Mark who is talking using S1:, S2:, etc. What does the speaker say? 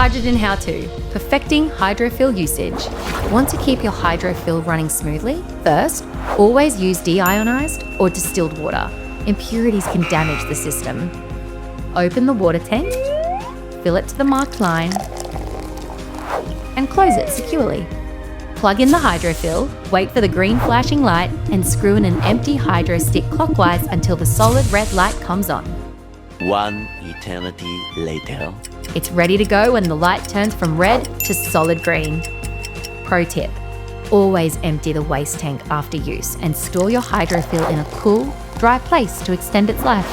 S1: Hydrogen how-to, perfecting hydrofill usage. Want to keep your hydrofill running smoothly? First, always use deionized or distilled water. Impurities can damage the system. Open the water tank, fill it to the marked line, and close it securely. Plug in the hydrofill, wait for the green flashing light, and screw in an empty Hydrostik clockwise until the solid red light comes on.
S2: One eternity later.
S1: It's ready to go when the light turns from red to solid green. Pro tip: always empty the waste tank after use and store your hydrofill in a cool, dry place to extend its life.